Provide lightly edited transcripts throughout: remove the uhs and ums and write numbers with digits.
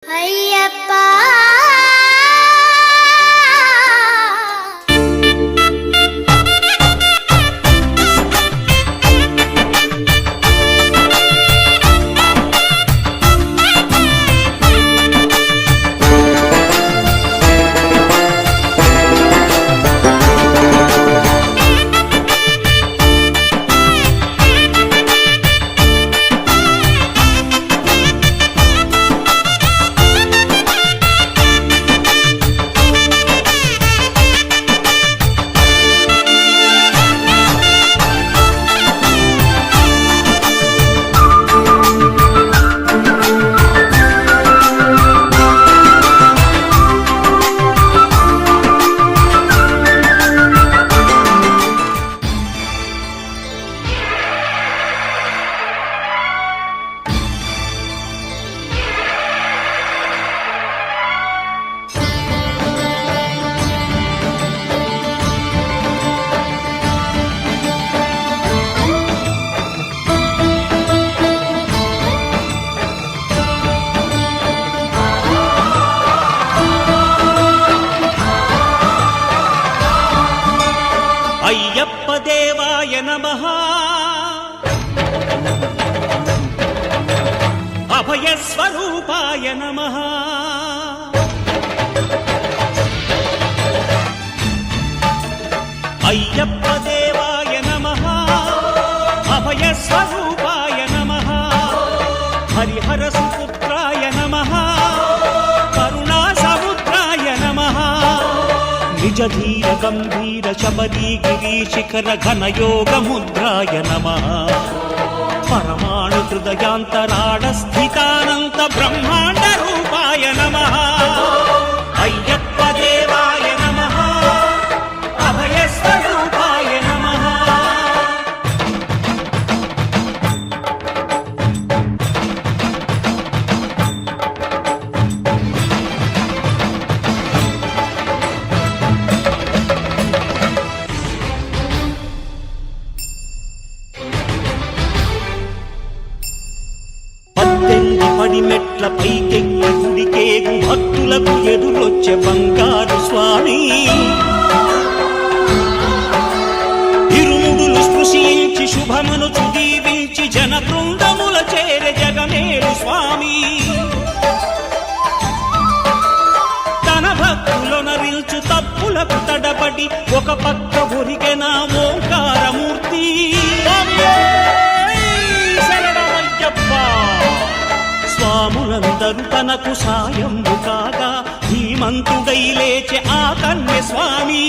అయ్యప్పా అయ్యప్ప దేవాయ నమః అభయ స్వరూపాయ నమః అయ్యప్ప దేవాయ నమః అభయ స్వరూపాయ నమః హరిహర సుపుత్రాయ నమః కరుణా సముద్రాయ నమః నిజ ధీర గంభీర శబరీ గిరి శిఖర ఘన యోగ ముద్రాయ నమః పరమాణు హృదయాంతరాళ స్థితానంత బ్రహ్మాండ రూపాయ నమః అయ్యప్ప దేవాయ నమః అభయ స్వరూపాయ నమః పడి మెట్ల పైకెక్కి గుడికేగు భక్తులకు ఎదురొచ్చే బంగారు స్వామి ఇరుముడులు స్పృశించి శుభమును చుదీవించి జన బృందముల చేరే జగమేలు స్వామి తన భక్తులొనరిల్చు తప్పులకు తడబడి ఒక పక్క ఒరిగెన ఓంకారమూర్తి స్వాములందరూ తనకు సాయంబు కాగా ధీమంతుడై లేచే ఆ కన్య స్వామి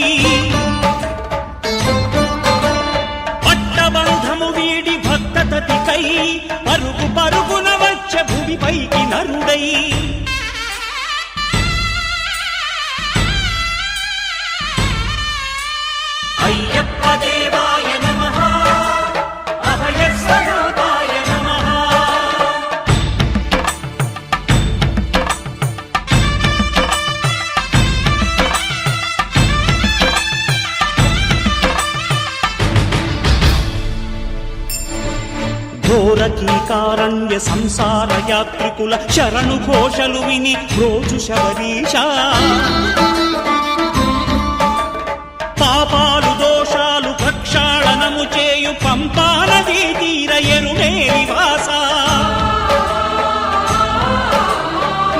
పట్టబంధము వీడి భక్తతతికై పరుగు పరుగున వచ్చే భూమిపైకి నరుడై అయ్యప్ప దేవాయ నమః అభయ స్వరూపాయ నమః ఘోరకీకారణ్య సంసార యాత్రికుల శరణు ఘోషలు విని రోజు శబరీష పాపాలు దోషాలు ప్రక్షాళనము చేయు పంపానదీ తీర ఎరుమే నివాస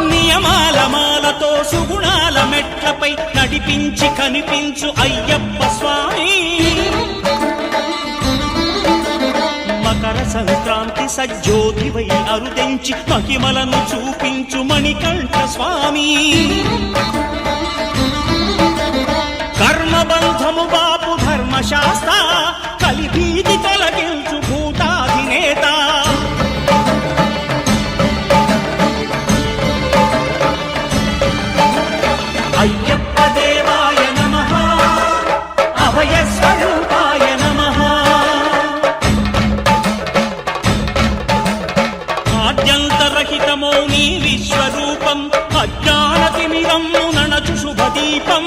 నియమాల మాలతో సుగుణాల మెట్లపై నడిపించి కనిపించు అయ్యప్ప స్వామి మకర సంక్రాంతి సజ్జోతివై అరుదెంచి మహిమలను చూపించు మణికంఠ స్వామి కర్మబంధము బాపు ధర్మశాస్త్ర కలిభీతి తొలగించు భూతాధినేత అయ్యప్ప దేవాయ నమః అభయ స్వరూపాయ నమః ఆద్యంతరహితమో నీ విశ్వరూపం అజ్ఞానతిమిరము నణచు శుభదీపం